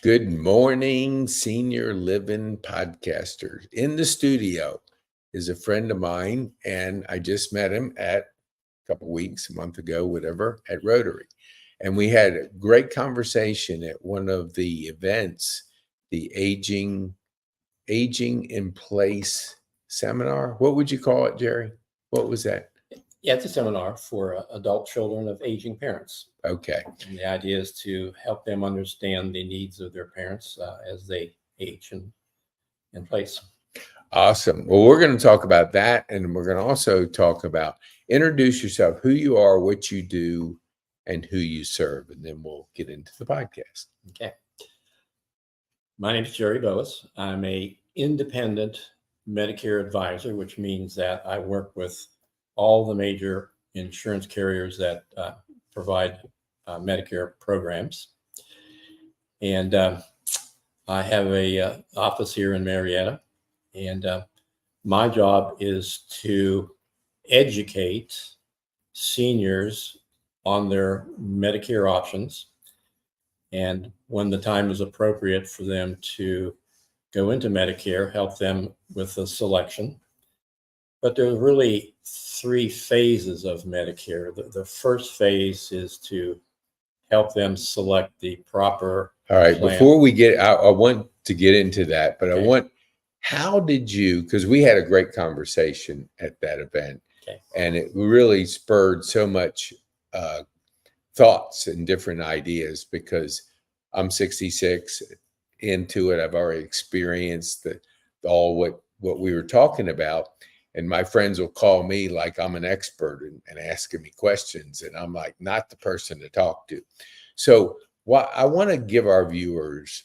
Good morning, senior living podcasters. In the studio is a friend of mine, and I just met him at a couple weeks, a month ago, whatever, at Rotary. And we had a great conversation at one of the events, the aging in place seminar. What would you call it, Jerry? What was that? Yeah, it's a seminar for adult children of aging parents. Okay. And the idea is to help them understand the needs of their parents as they age and in place. Awesome. Well, we're going to talk about that, and we're going to also talk about introduce yourself, who you are, what you do, and who you serve, and then we'll get into the podcast. Okay. My name is Jerry Bohust. I'm a independent Medicare advisor, which means that I work with all the major insurance carriers that provide Medicare programs. And I have a office here in Marietta, and my job is to educate seniors on their Medicare options, and when the time is appropriate for them to go into Medicare, help them with the selection. But there are really three phases of Medicare. The first phase is to help them select the proper All right, plan. before we get, I want to get into that, but Okay. how did you, because we had a great conversation at that event, Okay. and it really spurred so much thoughts and different ideas, because I'm 66 into it. I've already experienced all what we were talking about. And my friends will call me like I'm an expert and asking me questions. And I'm like, not the person to talk to. So I want to give our viewers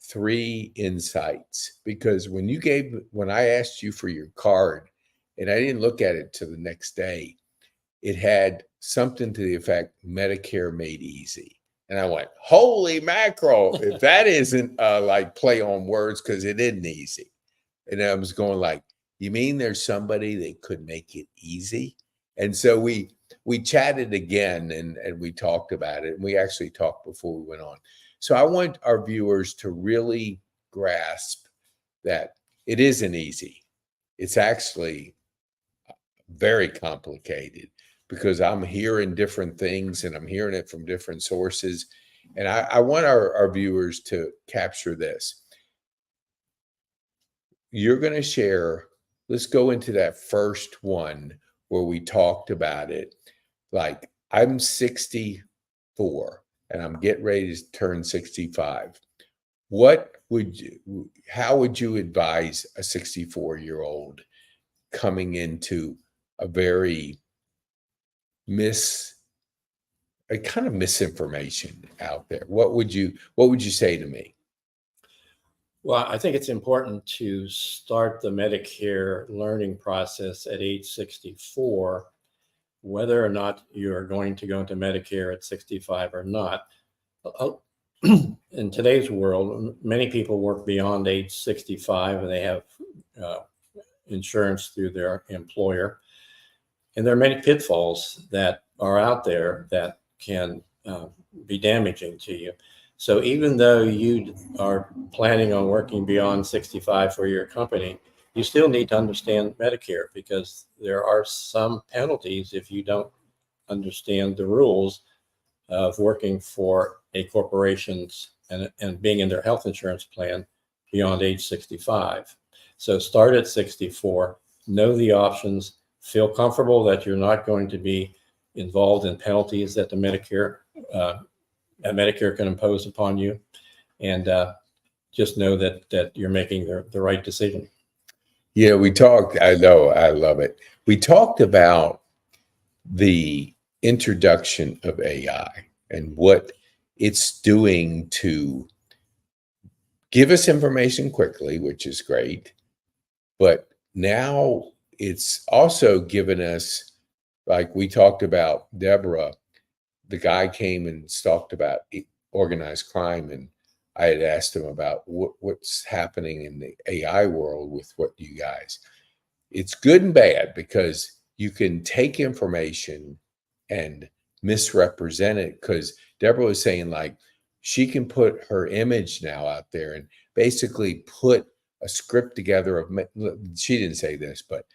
three insights, because when I asked you for your card and I didn't look at it till the next day, it had something to the effect, Medicare made easy. And I went, holy mackerel, if that isn't like play on words, because it isn't easy. And I was going like, you mean there's somebody that could make it easy? And so we chatted again and we talked about it. And we actually talked before we went on. So I want our viewers to really grasp that it isn't easy. It's actually very complicated, because I'm hearing different things and I'm hearing it from different sources. And I want our viewers to capture this. You're going to share, let's go into that first one where we talked about it. Like, I'm 64 and I'm getting ready to turn 65. How would you advise a 64-year-old coming into a very kind of misinformation out there? What would you say to me? Well, I think it's important to start the Medicare learning process at age 64, whether or not you're going to go into Medicare at 65 or not. In today's world, many people work beyond age 65 and they have insurance through their employer. And there are many pitfalls that are out there that can be damaging to you. So even though you are planning on working beyond 65 for your company, you still need to understand Medicare, because there are some penalties if you don't understand the rules of working for a corporation and being in their health insurance plan beyond age 65. So start at 64, know the options, feel comfortable that you're not going to be involved in penalties that the Medicare can impose upon you, and just know that you're making the right decision. Yeah, we talked. I know, I love it. We talked about the introduction of AI and what it's doing to give us information quickly, which is great. But now it's also given us, like we talked about Deborah, the guy came and talked about organized crime, and I had asked him about what's happening in the AI world with what you guys. It's good and bad, because you can take information and misrepresent it. Because Deborah was saying, like, she can put her image now out there and basically put a script together of, she didn't say this, but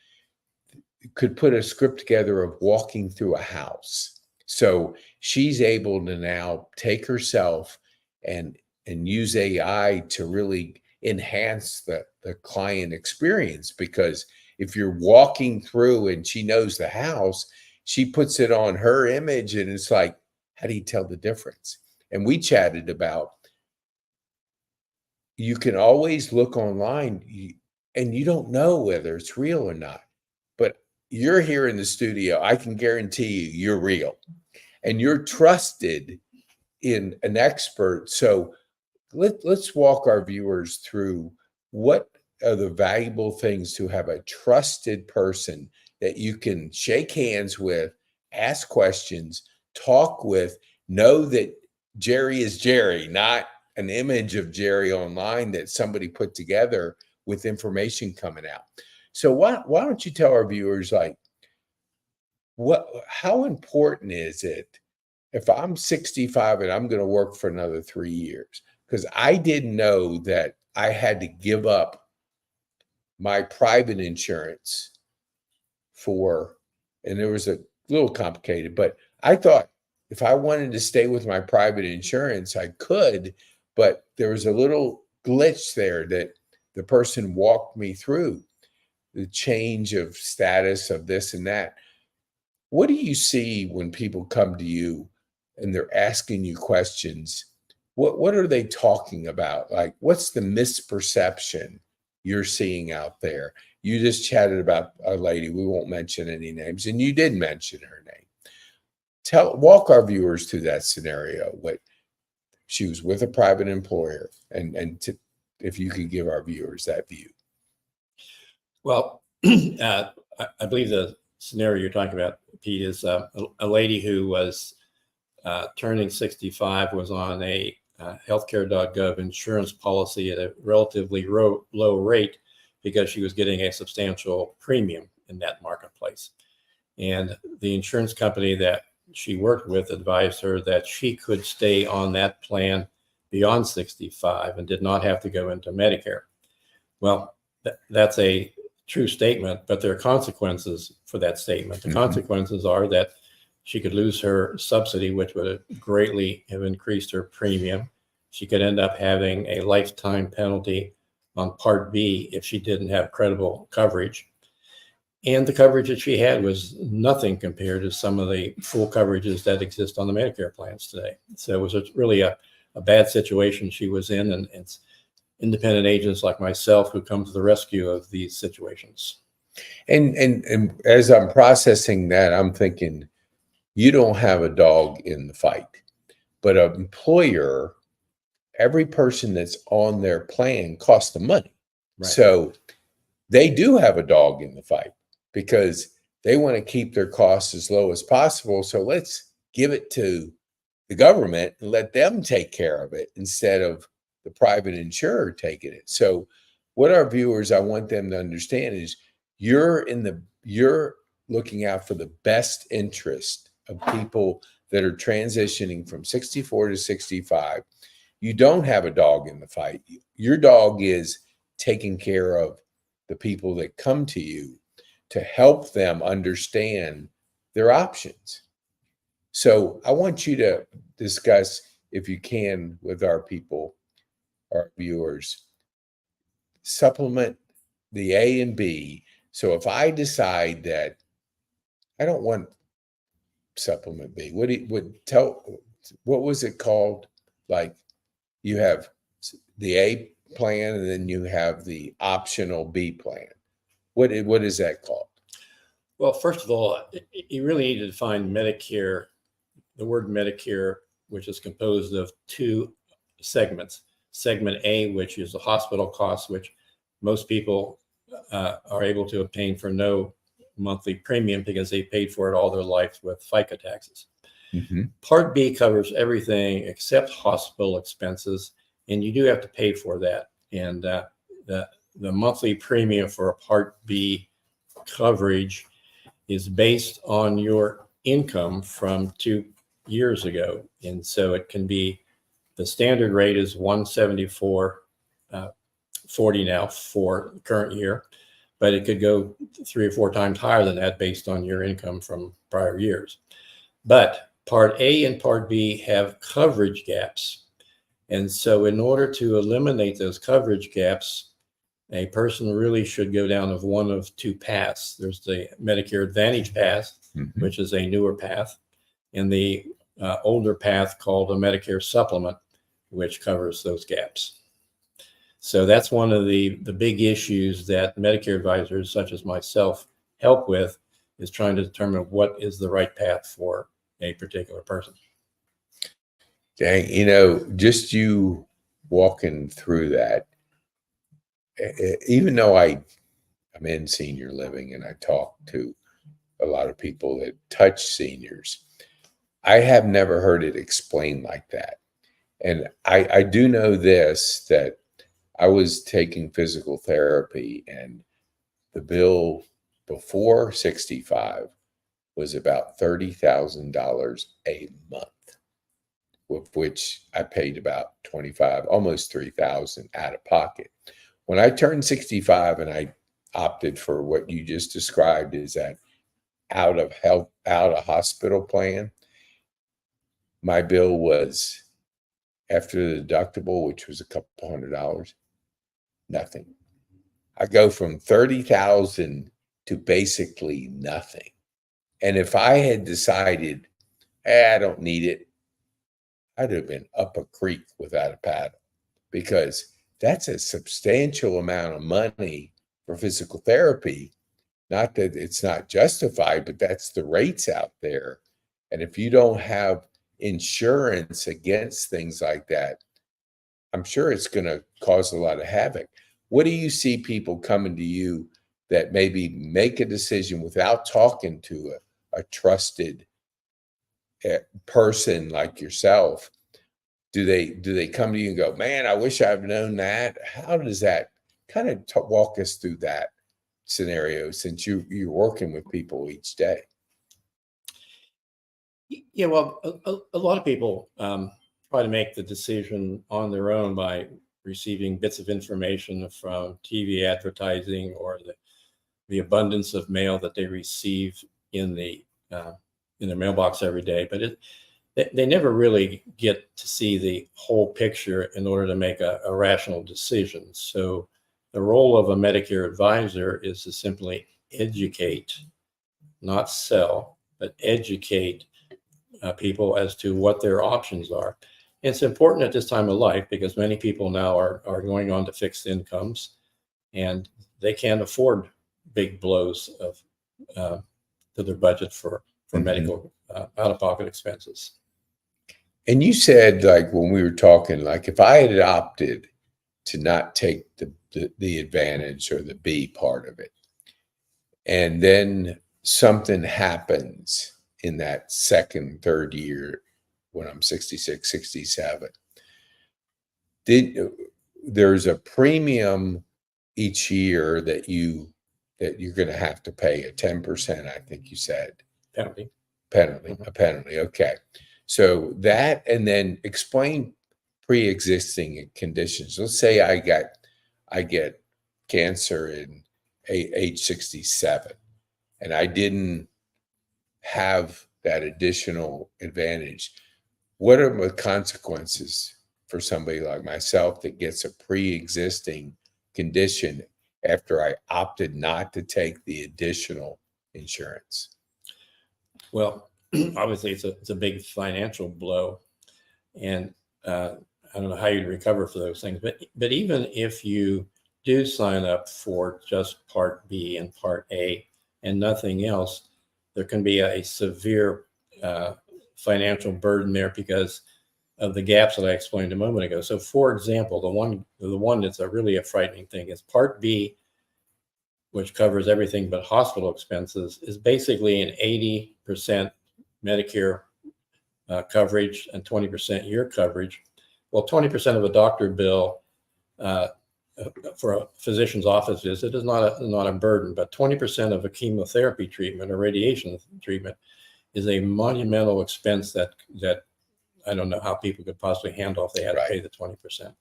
could put a script together of walking through a house. So she's able to now take herself and use AI to really enhance the client experience, because if you're walking through and she knows the house, she puts it on her image and it's like, how do you tell the difference? And we chatted about, you can always look online and you don't know whether it's real or not. But you're here in the studio, I can guarantee you you're real and you're trusted in an expert. So let's walk our viewers through what are the valuable things to have a trusted person that you can shake hands with, ask questions, talk with, know that Jerry is Jerry, not an image of Jerry online that somebody put together with information coming out. So why don't you tell our viewers, like, how important is it if I'm 65 and I'm going to work for another 3 years? Because I didn't know that I had to give up my private insurance and it was a little complicated, but I thought if I wanted to stay with my private insurance, I could, but there was a little glitch there that the person walked me through, the change of status of this and that. What do you see when people come to you and they're asking you questions? What are they talking about? Like, what's the misperception you're seeing out there? You just chatted about a lady, we won't mention any names, and you did mention her name. Walk our viewers through that scenario. What she was with a private employer, and if you could give our viewers that view. Well, I believe the scenario you're talking about, Pete, is a lady who was turning 65, was on a healthcare.gov insurance policy at a relatively low rate because she was getting a substantial premium in that marketplace. And the insurance company that she worked with advised her that she could stay on that plan beyond 65 and did not have to go into Medicare. Well, that's a true statement, but there are consequences for that statement. The consequences are that she could lose her subsidy, which would greatly have increased her premium. She could end up having a lifetime penalty on Part B if she didn't have credible coverage. And the coverage that she had was nothing compared to some of the full coverages that exist on the Medicare plans today. So it was really a bad situation she was in, and it's independent agents like myself who come to the rescue of these situations. And as I'm processing that, I'm thinking, you don't have a dog in the fight, but an employer, every person that's on their plan costs them money. Right. So they do have a dog in the fight because they want to keep their costs as low as possible. So let's give it to the government and let them take care of it instead of the private insurer taking it. So what our viewers, I want them to understand is you're looking out for the best interest of people that are transitioning from 64 to 65. You don't have a dog in the fight. Your dog is taking care of the people that come to you to help them understand their options. So I want you to discuss, if you can, with our people, our viewers, supplement the A and B. So if I decide that I don't want supplement B, what was it called? Like, you have the A plan and then you have the optional B plan. What is that called? Well, first of all, you really need to define Medicare, the word Medicare, which is composed of two segments. Segment A, which is the hospital costs, which most people are able to obtain for no monthly premium because they paid for it all their life with FICA taxes. Mm-hmm. Part B covers everything except hospital expenses, and you do have to pay for that. And the monthly premium for a Part B coverage is based on your income from 2 years ago. And so it can be The standard rate is 174.40 now for the current year, but it could go 3 or 4 times higher than that based on your income from prior years. But Part A and Part B have coverage gaps. And so in order to eliminate those coverage gaps, a person really should go down of one of 2 paths. There's the Medicare Advantage path, which is a newer path, and the older path called a Medicare Supplement, which covers those gaps. So that's one of the big issues that Medicare advisors such as myself help with, is trying to determine what is the right path for a particular person. Dang, just you walking through that, even though I'm in senior living and I talk to a lot of people that touch seniors, I have never heard it explained like that. And I do know this, that I was taking physical therapy, and the bill before 65 was about $30,000 a month, with which I paid about 25, almost 3,000 out of pocket. When I turned 65 and I opted for what you just described, is that out of hospital plan, my bill was, after the deductible, which was a couple $100, nothing. I go from 30,000 to basically nothing. And if I had decided, I don't need it, I'd have been up a creek without a paddle, because that's a substantial amount of money for physical therapy. Not that it's not justified, but that's the rates out there. And if you don't have insurance against things like that, I'm sure it's going to cause a lot of havoc. What do you see people coming to you that maybe make a decision without talking to a trusted person like yourself? Do they come to you and go, man, I wish I'd known that? How does that kind of walk us through that scenario, since you're working with people each day? Yeah, well, a lot of people try to make the decision on their own by receiving bits of information from TV advertising, or the abundance of mail that they receive in their mailbox every day. But they never really get to see the whole picture in order to make a rational decision. So the role of a Medicare advisor is to simply educate, not sell, but educate people as to what their options are. It's important at this time of life because many people now are going on to fixed incomes, and they can't afford big blows to their budget for medical out-of-pocket expenses. And you said, like, when we were talking, like, if I had opted to not take the advantage or the B part of it, and then something happens in that second, third year, when I'm 66, 67, there's a premium each year that you're going to have to pay, a 10%, I think you said. Penalty. A penalty. Okay. So that, and then explain pre-existing conditions. Let's say I get cancer in age 67, and I didn't have that additional advantage. What are the consequences for somebody like myself that gets a pre-existing condition after I opted not to take the additional insurance? Well, obviously it's a big financial blow, and I don't know how you'd recover for those things. But even if you do sign up for just Part B and Part A and nothing else, there can be a severe financial burden there because of the gaps that I explained a moment ago. So, for example, the one that's really a frightening thing is Part B, which covers everything but hospital expenses, is basically an 80% Medicare coverage and 20% your coverage. Well, 20% of a doctor bill for a physician's office visit is not a burden, but 20% of a chemotherapy treatment or radiation treatment is a monumental expense that I don't know how people could possibly handle if they had to pay the 20%.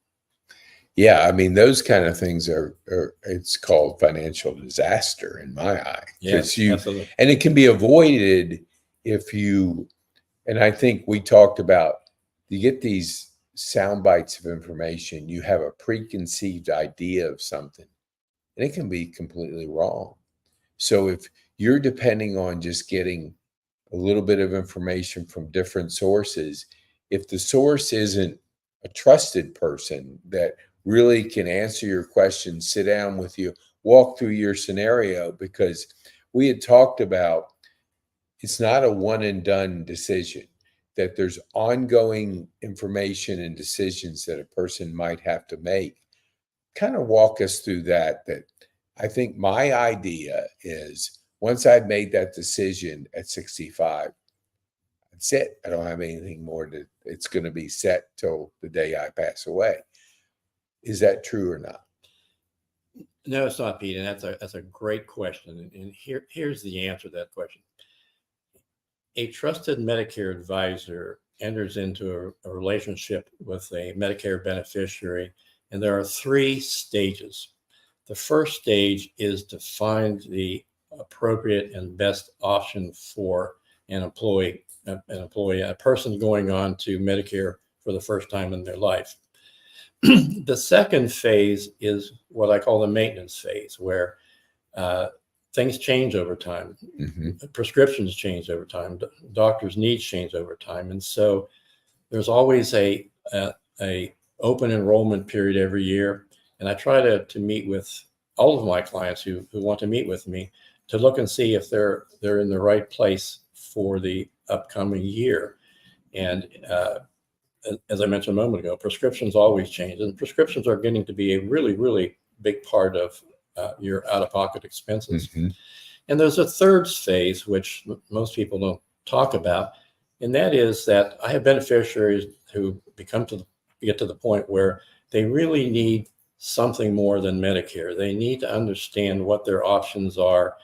Yeah, I mean, those kind of things are it's called financial disaster in my eye. Yes, absolutely. And it can be avoided if you, and I think we talked about, you get these sound bites of information, you have a preconceived idea of something, and it can be completely wrong. So if you're depending on just getting a little bit of information from different sources, if the source isn't a trusted person that really can answer your questions, sit down with you, walk through your scenario, because we had talked about it's not a one and done decision, that there's ongoing information and decisions that a person might have to make. Kind of walk us through that I think my idea is once I've made that decision at 65, that's it. I don't have anything more it's going to be set till the day I pass away. Is that true or not? No, it's not, Pete. And that's a great question. And here's the answer to that question. A trusted Medicare advisor enters into a relationship with a Medicare beneficiary, and there are 3 stages. The first stage is to find the appropriate and best option for an employee, a person going on to Medicare for the first time in their life. The second phase is what I call the maintenance phase, where things change over time. Mm-hmm. Prescriptions change over time. Doctors' needs change over time. And so there's always a open enrollment period every year. And I try to meet with all of my clients who want to meet with me to look and see if they're in the right place for the upcoming year. And as I mentioned a moment ago, prescriptions always change, and prescriptions are getting to be a really, really big part of your out-of-pocket expenses. Mm-hmm. And there's a third phase, which most people don't talk about, and that is that I have beneficiaries who get to the point where they really need something more than Medicare. They need to understand what their options are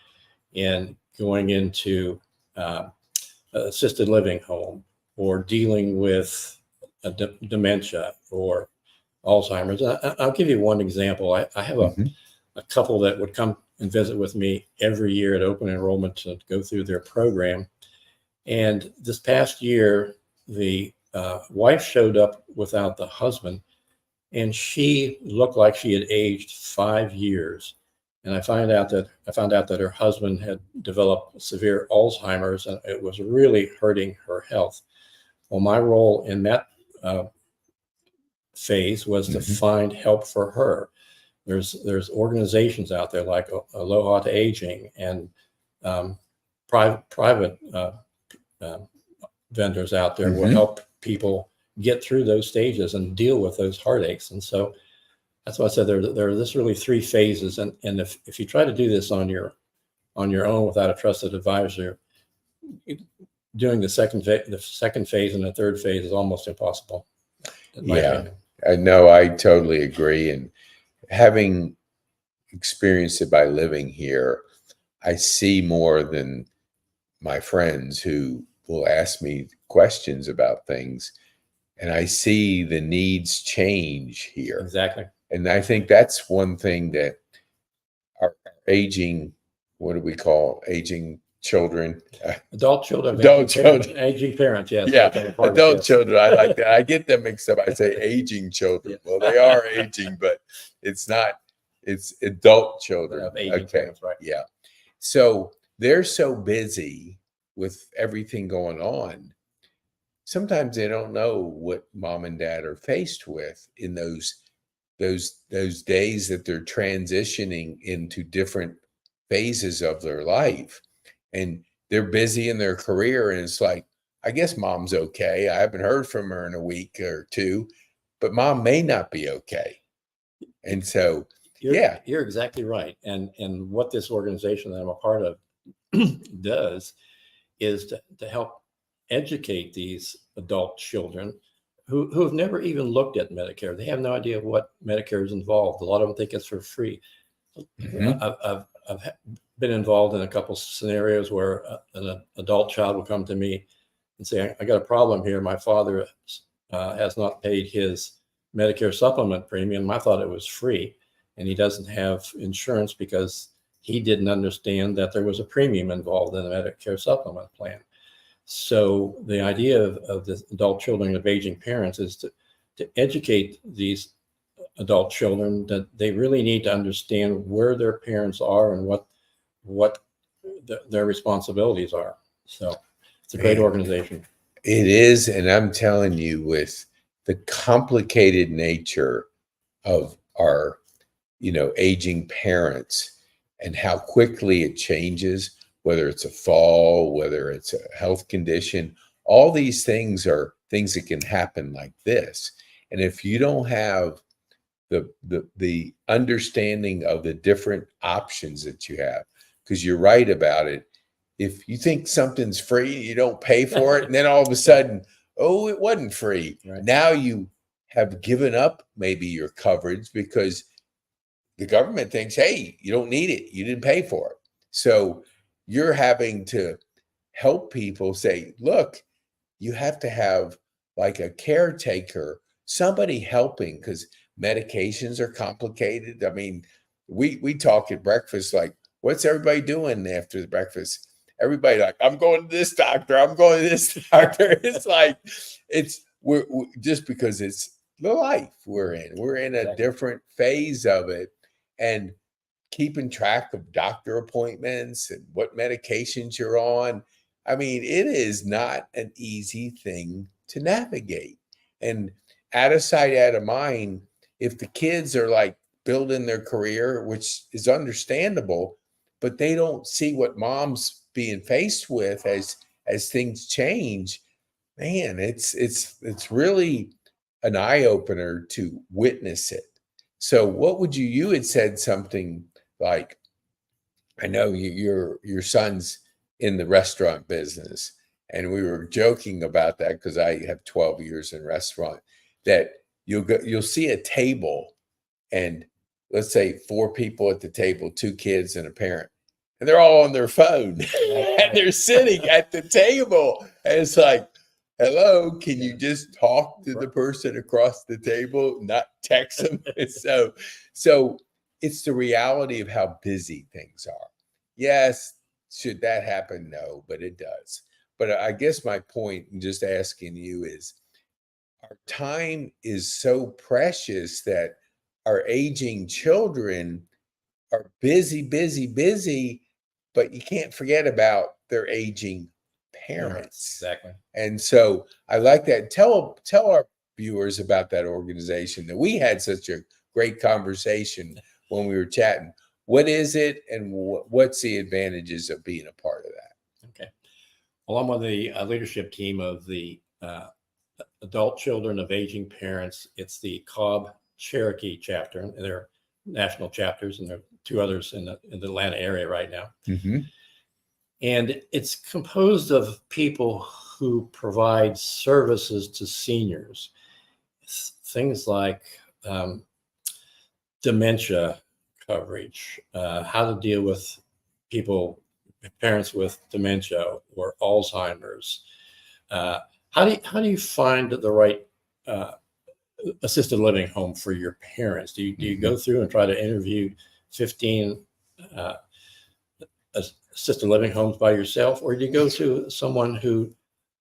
in going into assisted living home, or dealing with dementia or Alzheimer's. I'll give you one example. I have a couple that would come and visit with me every year at open enrollment to go through their program. And this past year, the wife showed up without the husband, and she looked like she had aged 5 years. And I found out that her husband had developed severe Alzheimer's, and it was really hurting her health. Well, my role in that phase was to find help for her. There's organizations out there like Aloha to Aging, and private vendors out there will help people get through those stages and deal with those heartaches. And so that's why I said there are this really 3 phases. And if you try to do this on your own without a trusted advisor, doing the second phase and the third phase is almost impossible. Yeah, I know. I totally agree. And having experienced it by living here, I see more than my friends who will ask me questions about things, and I see the needs change here. Exactly. And I think that's one thing that our aging, what do we call aging children? Adult children. Aging parents, yes. Yeah, adult children. I like that. I get them mixed up. I say aging children. Well, they are aging, but it's not. It's adult children. Aging parents, right. Yeah. So they're so busy with everything going on. Sometimes they don't know what mom and dad are faced with in those days that they're transitioning into different phases of their life. And they're busy in their career, and it's like, I guess mom's okay. I haven't heard from her in a week or 2, but mom may not be okay. And so, you're exactly right. And what this organization that I'm a part of does is to help educate these adult children who have never even looked at Medicare. They have no idea what Medicare is involved. A lot of them think it's for free. I've been involved in a couple scenarios where an adult child will come to me and say, I got a problem here. My father has not paid his Medicare supplement premium. I thought it was free, and he doesn't have insurance because he didn't understand that there was a premium involved in the Medicare supplement plan. So the idea of the adult children of aging parents is to educate these adult children that they really need to understand where their parents are and what their responsibilities are. So it's a great organization. It is, and I'm telling you, with the complicated nature of our, aging parents and how quickly it changes, whether it's a fall, whether it's a health condition, all these things are things that can happen like this. And if you don't have the understanding of the different options that you have, because you're right about it. If you think something's free, you don't pay for it, and then all of a sudden, oh, it wasn't free. Right. Now you have given up maybe your coverage because the government thinks, hey, you don't need it. You didn't pay for it. So you're having to help people say, look, you have to have like a caretaker, somebody helping, because medications are complicated. I mean, we talk at breakfast like, what's everybody doing after the breakfast? Everybody like, I'm going to this doctor. I'm going to this doctor. It's like, we're just because it's the life we're in. We're in a different phase of it, and keeping track of doctor appointments and what medications you're on. I mean, it is not an easy thing to navigate. And out of sight, out of mind, if the kids are like building their career, which is understandable, but they don't see what mom's being faced with as things change, man, it's really an eye opener to witness it. So what would you had said something like, I know your son's in the restaurant business, and we were joking about that because I have 12 years in restaurant, that you'll see a table, and let's say 4 people at the table, 2 kids and a parent, and they're all on their phone and they're sitting at the table. And it's like, hello, can you just talk to the person across the table, not text them? So it's the reality of how busy things are. Yes, should that happen? No, but it does. But I guess my point in just asking you is, our time is so precious that our aging children are busy, busy, busy, but you can't forget about their aging parents. Exactly. And so I like that. Tell our viewers about that organization, that we had such a great conversation when we were chatting. What is it, and what's the advantages of being a part of that? Okay. Well, I'm on the leadership team of the adult children of aging parents. It's the Cobb Cherokee chapter, and there are national chapters, and there are 2 others in the Atlanta area right now. Mm-hmm. And it's composed of people who provide services to seniors, things like dementia coverage, how to deal with parents with dementia or Alzheimer's. How do you find the right assisted living home for your parents? Do you go through and try to interview 15 assisted living homes by yourself, or do you go to someone who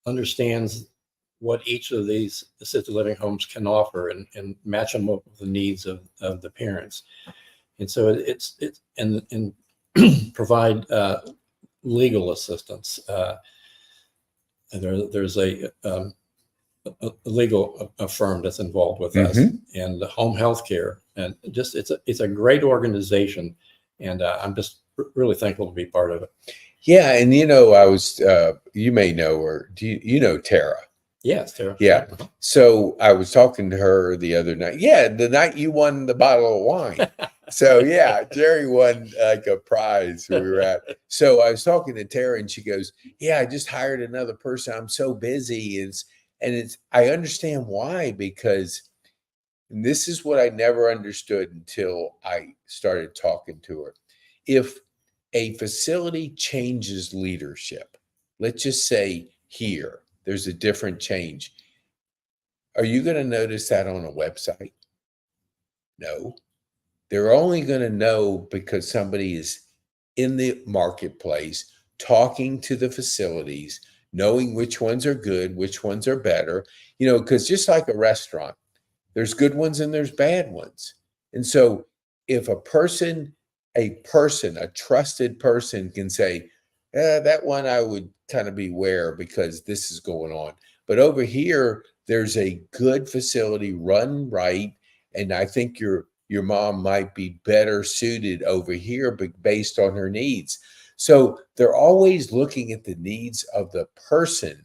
understands what each of these assisted living homes can offer and match them up with the needs of the parents? And so it's and provide legal assistance. There's a legal firm that's involved with us, and the home health care, and just it's a great organization, and I'm just really thankful to be part of it. Yeah, and I was you may know her. Do you know Tara? Yes, Tara. Yeah. So I was talking to her the other night. Yeah, the night you won the bottle of wine. So yeah, Jerry won like a prize we were at. So I was talking to Tara, and she goes, "Yeah, I just hired another person. I'm so busy." I understand why, because this is what I never understood until I started talking to her. If a facility changes leadership, let's just say here, there's a different change. Are you going to notice that on a website? No. They're only going to know because somebody is in the marketplace talking to the facilities, knowing which ones are good, which ones are better, because just like a restaurant, there's good ones and there's bad ones. And so if a trusted person can say, that one I would kind of beware because this is going on. But over here, there's a good facility run right. And I think your mom might be better suited over here based on her needs. So they're always looking at the needs of the person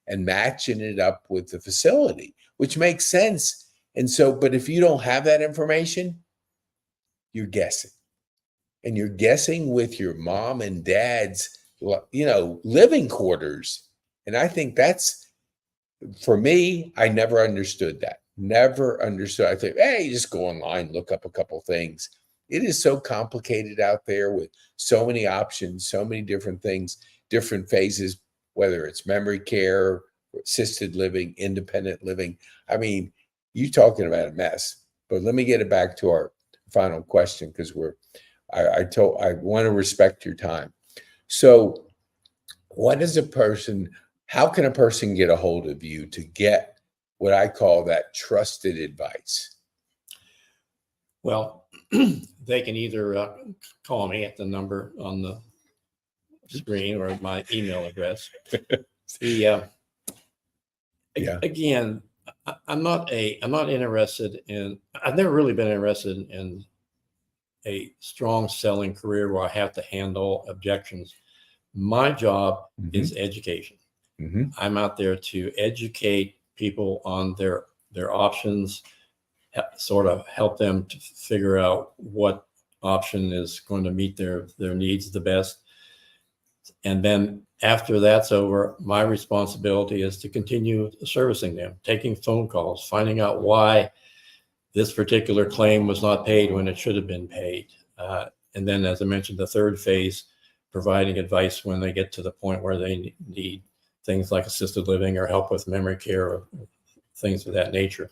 and matching it up with the facility, which makes sense. And so, but if you don't have that information, you're guessing. And you're guessing with your mom and dad's, living quarters. And I think that's, for me, I never understood that. Never understood. I think, hey, just go online, look up a couple things. It is so complicated out there with so many options, so many different things, different phases, whether it's memory care, assisted living, independent living. I mean, you talking about a mess. But let me get it back to our final question because I want to respect your time. So how can a person get a hold of you to get what I call that trusted advice? Well, they can either call me at the number on the screen or my email address. Again, I'm not interested in. I've never really been interested in a strong selling career where I have to handle objections. My job is education. I'm out there to educate people on their options, sort of help them to figure out what option is going to meet their needs the best. And then after that's over, my responsibility is to continue servicing them, taking phone calls, finding out why this particular claim was not paid when it should have been paid. And then, as I mentioned, the third phase, providing advice when they get to the point where they need things like assisted living or help with memory care or things of that nature.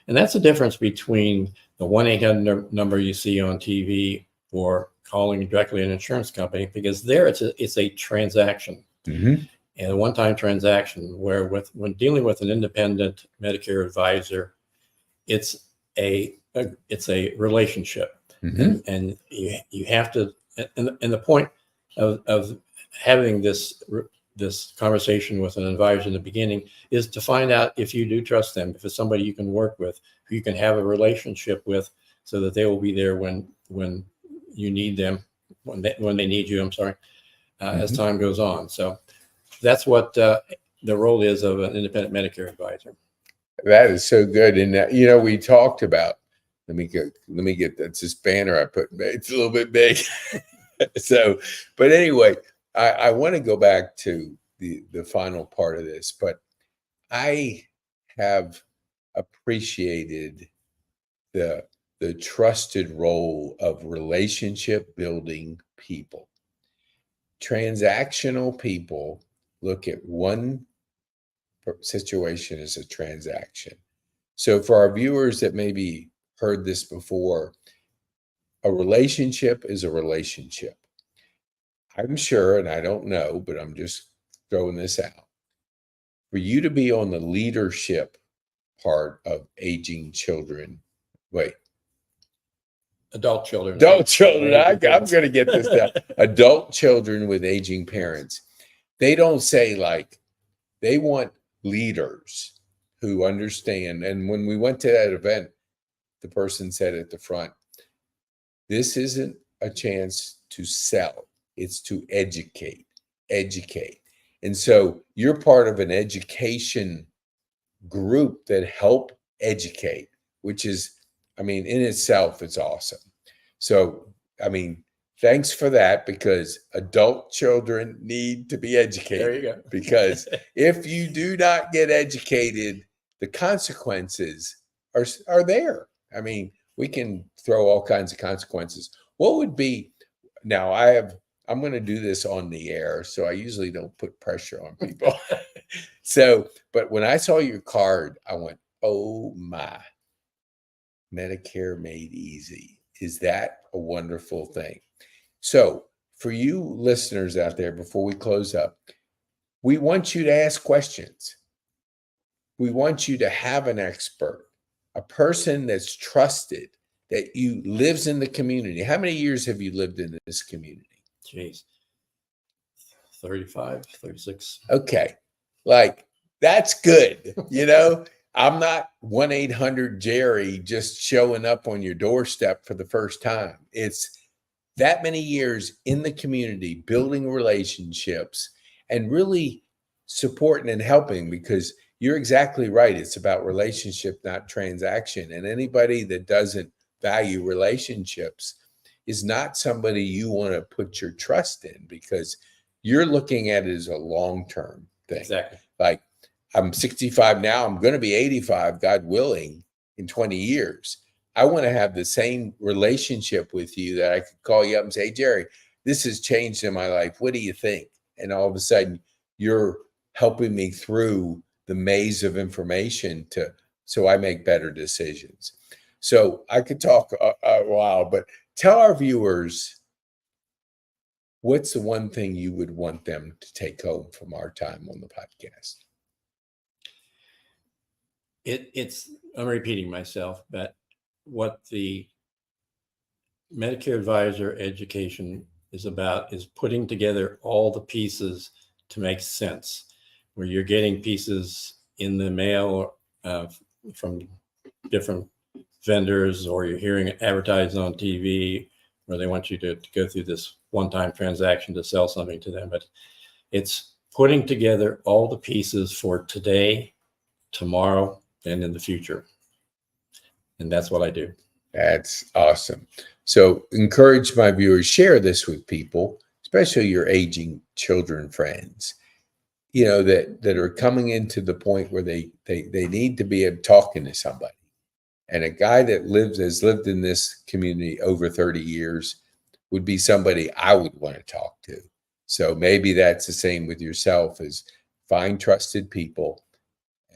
And that's the difference between the 1-800 number you see on TV or calling directly an insurance company, because there it's a transaction. And a one-time transaction where when dealing with an independent Medicare advisor, it's a relationship. And you have to, and the point of having this conversation with an advisor in the beginning is to find out if you do trust them, if it's somebody you can work with, who you can have a relationship with, so that they will be there when you need them, when they need you, as time goes on. So that's what the role is of an independent Medicare advisor. That is so good. And we talked about, let me get that's this banner I put, it's a little bit big. So, but anyway, I want to go back to the final part of this, but I have appreciated the trusted role of relationship building people. Transactional people look at one situation as a transaction. So for our viewers that maybe heard this before, a relationship is a relationship. I'm sure, and I don't know, but I'm just throwing this out. For you to be on the leadership part of aging children, Adult children. I'm going to get this down. Adult children with aging parents. They don't say they want leaders who understand. And when we went to that event, the person said at the front, this isn't a chance to sell. It's to educate. And so you're part of an education group that help educate, which is, in itself, it's awesome. So, thanks for that, because adult children need to be educated. There you go. Because if you do not get educated, the consequences are there. We can throw all kinds of consequences. What would be, now I have I'm going to do this on the air, so I usually don't put pressure on people. So, but when I saw your card, I went, oh my, Medicare made easy. Is that a wonderful thing? So, for you listeners out there, before we close up, we want you to ask questions. We want you to have an expert, a person that's trusted, that you lives in the community. How many years have you lived in this community? Jeez, 35, 36. Okay. Like, that's good. I'm not 1-800-JERRY just showing up on your doorstep for the first time. It's that many years in the community, building relationships and really supporting and helping, because you're exactly right. It's about relationship, not transaction. And anybody that doesn't value relationships is not somebody you want to put your trust in, because you're looking at it as a long-term thing. Exactly. Like, I'm 65 now, I'm going to be 85, God willing, in 20 years. I want to have the same relationship with you that I could call you up and say, hey, Jerry, this has changed in my life. What do you think? And all of a sudden, you're helping me through the maze of information so I make better decisions. So I could talk a while, but tell our viewers, what's the one thing you would want them to take home from our time on the podcast? I'm repeating myself, but what the Medicare advisor education is about is putting together all the pieces to make sense, where you're getting pieces in the mail from different vendors, or you're hearing it advertised on TV, where they want you to go through this one-time transaction to sell something to them. But it's putting together all the pieces for today, tomorrow, and in the future. And that's what I do. That's awesome. So encourage my viewers, share this with people, especially your aging children friends, that are coming into the point where they need to be talking to somebody. And a guy that has lived in this community over 30 years would be somebody I would want to talk to. So maybe that's the same with yourself, is find trusted people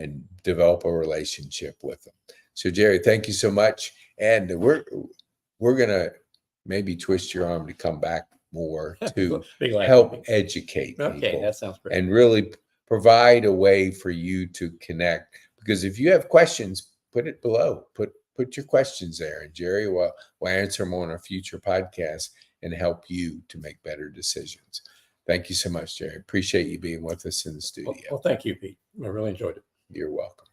and develop a relationship with them. So Jerry, thank you so much. And we're going to maybe twist your arm to come back more to help educate people. Okay, that sounds great. And really provide a way for you to connect. Because if you have questions, put it below. Put your questions there, and Jerry will answer them on a future podcast and help you to make better decisions. Thank you so much, Jerry. Appreciate you being with us in the studio. Well, thank you, Pete. I really enjoyed it. You're welcome.